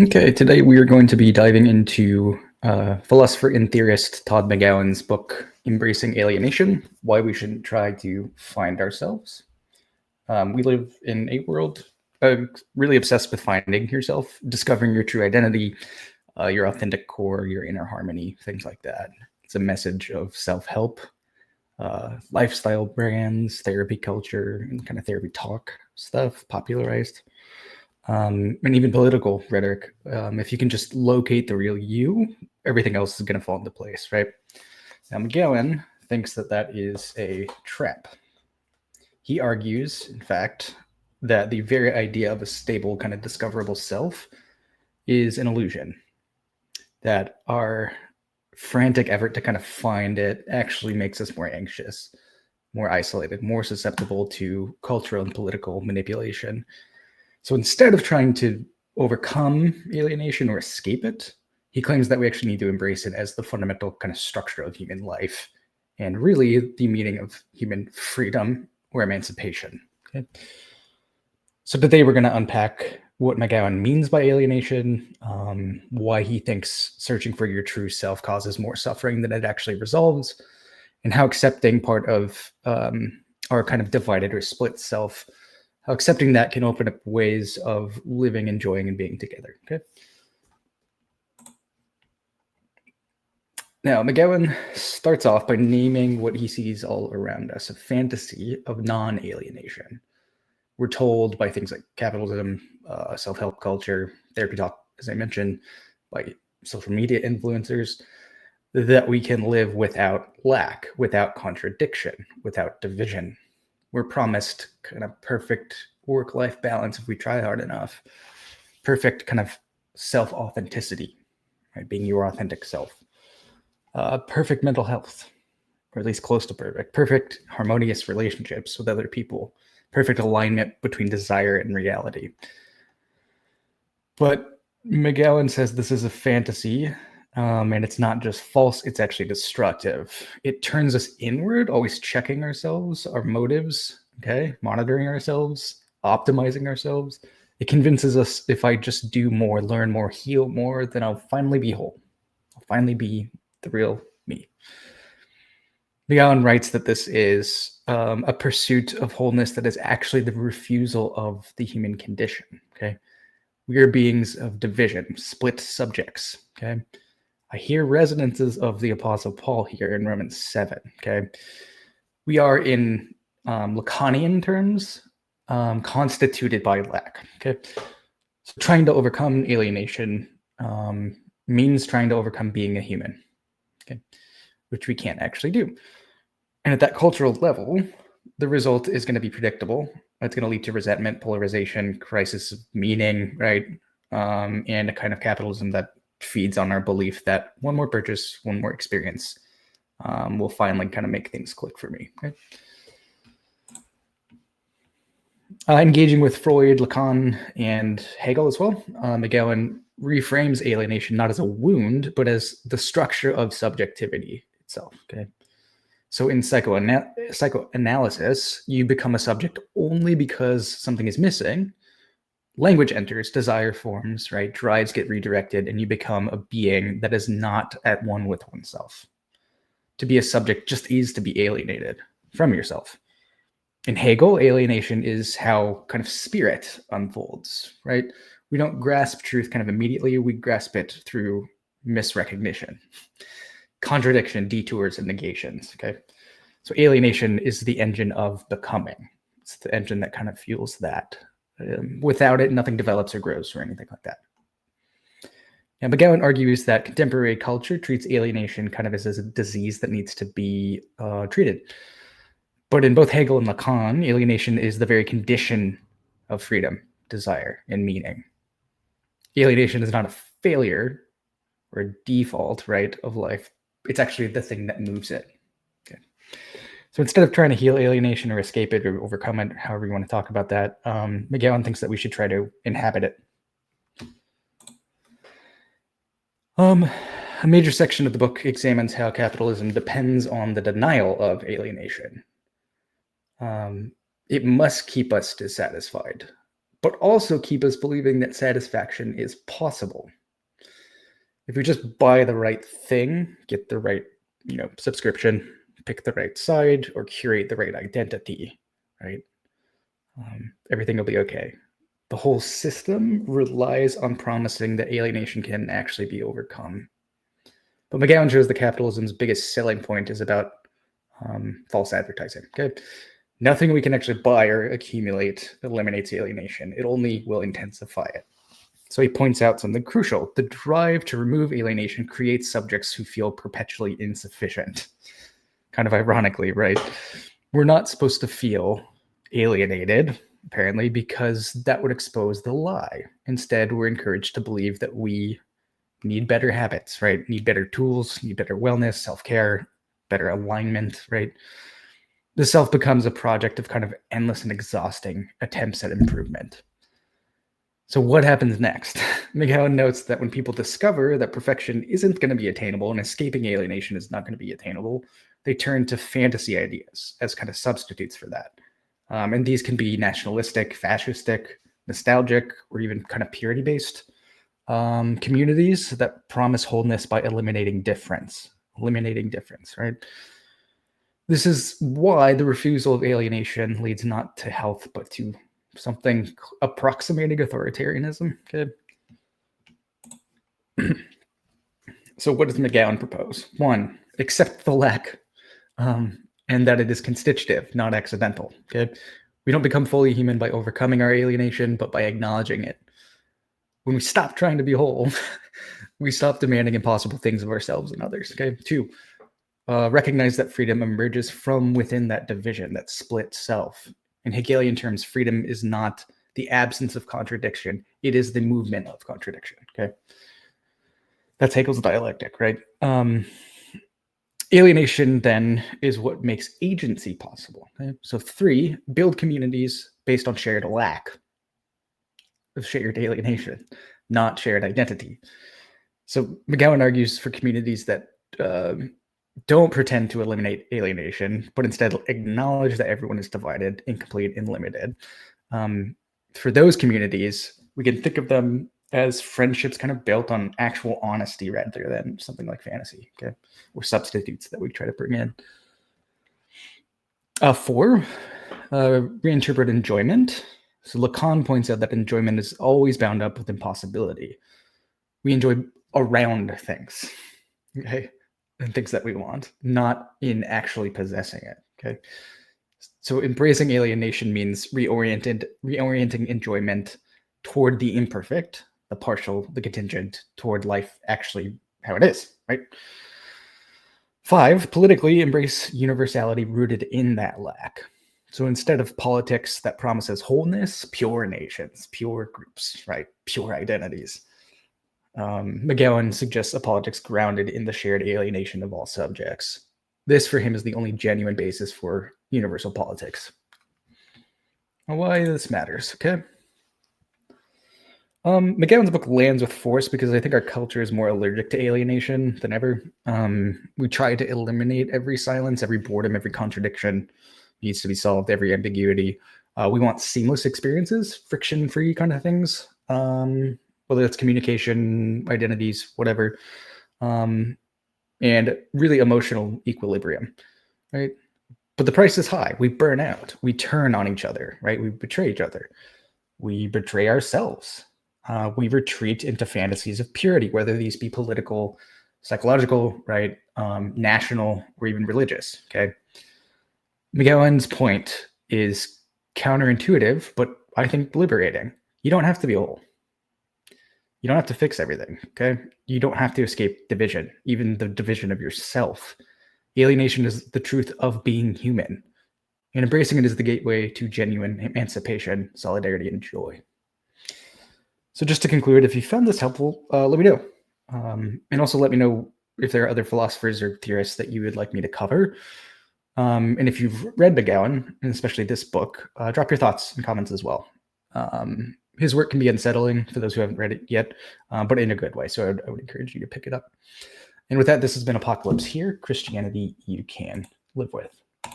Okay, today we are going to be diving into philosopher and theorist Todd McGowan's book, Embracing Alienation, Why We Shouldn't Try to Find Ourselves. We live in a world really obsessed with finding yourself, discovering your true identity, your authentic core, your inner harmony, things like that. It's a message of self-help, lifestyle brands, therapy culture, and kind of therapy talk stuff popularized. And even political rhetoric. If you can just locate the real you, everything else is going to fall into place, right? Now, McGowan thinks that that is a trap. He argues, in fact, that the very idea of a stable, kind of discoverable self is an illusion, that our frantic effort to kind of find it actually makes us more anxious, more isolated, more susceptible to cultural and political manipulation. So instead of trying to overcome alienation or escape it, he claims that we actually need to embrace it as the fundamental kind of structure of human life and really the meaning of human freedom or emancipation. Okay? So today we're going to unpack what McGowan means by alienation, why he thinks searching for your true self causes more suffering than it actually resolves, and how accepting part of our kind of divided or split self, how accepting that can open up ways of living, enjoying, and being together. Okay. Now, McGowan starts off by naming what he sees all around us, a fantasy of non-alienation. We're told by things like capitalism, self-help culture, therapy talk, as I mentioned, by social media influencers, that we can live without lack, without contradiction, without division. We're promised kind of perfect work-life balance if we try hard enough, perfect kind of self-authenticity, right? Being your authentic self, perfect mental health, or at least close to perfect harmonious relationships with other people, perfect alignment between desire and reality. But McGowan says this is a fantasy, and it's not just false, it's actually destructive. It turns us inward, always checking ourselves, our motives, okay, monitoring ourselves, optimizing ourselves. It convinces us if I just do more, learn more, heal more, then I'll finally be whole. I'll finally be the real me. McGowan writes that this is a pursuit of wholeness that is actually the refusal of the human condition, okay? We are beings of division, split subjects, okay? I hear resonances of the Apostle Paul here in Romans 7, okay? We are in Lacanian terms, constituted by lack, okay? So trying to overcome alienation means trying to overcome being a human, okay? Which we can't actually do. And at that cultural level, the result is going to be predictable. It's going to lead to resentment, polarization, crisis of meaning, right? And a kind of capitalism that feeds on our belief that one more purchase, one more experience will finally kind of make things click for me. Right? Engaging with Freud, Lacan, and Hegel as well, McGowan reframes alienation not as a wound, but as the structure of subjectivity itself. Okay. So in psychoanalysis, you become a subject only because something is missing. Language enters, desire forms, right? Drives get redirected, and you become a being that is not at one with oneself. To be a subject just is to be alienated from yourself. In Hegel, alienation is how kind of spirit unfolds, right? We don't grasp truth kind of immediately, we grasp it through misrecognition, contradiction, detours, and negations, okay? So alienation is the engine of becoming. It's the engine that kind of fuels that. Without it, nothing develops or grows or anything like that. Now, McGowan argues that contemporary culture treats alienation kind of as a disease that needs to be treated. But in both Hegel and Lacan, alienation is the very condition of freedom, desire, and meaning. Alienation is not a failure or a default, right, of life. It's actually the thing that moves it. Okay. So instead of trying to heal alienation or escape it or overcome it, however you want to talk about that, McGowan thinks that we should try to inhabit it. A major section of the book examines how capitalism depends on the denial of alienation. It must keep us dissatisfied. but also keep us believing that satisfaction is possible. If we just buy the right thing, get the right, subscription, pick the right side, or curate the right identity, right? Everything will be okay. The whole system relies on promising that alienation can actually be overcome. But McGowan shows that capitalism's biggest selling point is about false advertising. Okay, nothing we can actually buy or accumulate eliminates alienation. It only will intensify it. So he points out something crucial. The drive to remove alienation creates subjects who feel perpetually insufficient. Kind of ironically, right? We're not supposed to feel alienated, apparently, because that would expose the lie. Instead, we're encouraged to believe that we need better habits, right? Need better tools, need better wellness, self-care, better alignment, right? The self becomes a project of kind of endless and exhausting attempts at improvement. So what happens next? McGowan notes that when people discover that perfection isn't going to be attainable and escaping alienation is not going to be attainable, they turn to fantasy ideas as kind of substitutes for that. And these can be nationalistic, fascistic, nostalgic, or even kind of purity-based communities that promise wholeness by eliminating difference, right? This is why the refusal of alienation leads not to health, but to something approximating authoritarianism. Okay. So what does McGowan propose? 1, accept the lack, and that it is constitutive, not accidental. Okay. We don't become fully human by overcoming our alienation, but by acknowledging it. When we stop trying to be whole, we stop demanding impossible things of ourselves and others. Okay. 2, recognize that freedom emerges from within that division, that split self. In Hegelian terms, freedom is not the absence of contradiction. It is the movement of contradiction. Okay. That's Hegel's dialectic, right? Alienation then is what makes agency possible. Okay? So 3, build communities based on shared lack of shared alienation, not shared identity. So McGowan argues for communities that don't pretend to eliminate alienation, but instead acknowledge that everyone is divided, incomplete, and limited. For those communities, we can think of them as friendships kind of built on actual honesty rather than something like fantasy, okay, or substitutes that we try to bring in. 4, reinterpret enjoyment. So Lacan points out that enjoyment is always bound up with impossibility. We enjoy around things, okay, and things that we want, not in actually possessing it, okay? So embracing alienation means reorienting enjoyment toward the imperfect, the partial, the contingent, toward life actually how it is, right? 5, politically embrace universality rooted in that lack. So instead of politics that promises wholeness, pure nations, pure groups, right? Pure identities. McGowan suggests a politics grounded in the shared alienation of all subjects. This, for him, is the only genuine basis for universal politics. Why this matters, okay? McGowan's book lands with force because I think our culture is more allergic to alienation than ever. We try to eliminate every silence, every boredom, every contradiction needs to be solved, every ambiguity. We want seamless experiences, friction-free kind of things, whether it's communication, identities, whatever, and really emotional equilibrium, right? But the price is high. We burn out. We turn on each other, right? We betray each other. We betray ourselves. We retreat into fantasies of purity, whether these be political, psychological, right, national, or even religious, okay? McGowan's point is counterintuitive, but I think liberating. You don't have to be whole. You don't have to fix everything, okay? You don't have to escape division, even the division of yourself. Alienation is the truth of being human, and embracing it is the gateway to genuine emancipation, solidarity, and joy. So just to conclude, if you found this helpful, let me know. And also let me know if there are other philosophers or theorists that you would like me to cover. And if you've read McGowan, and especially this book, drop your thoughts and comments as well. His work can be unsettling for those who haven't read it yet, but in a good way. So I would encourage you to pick it up. And with that, this has been Apocalypse Here, Christianity You Can Live With.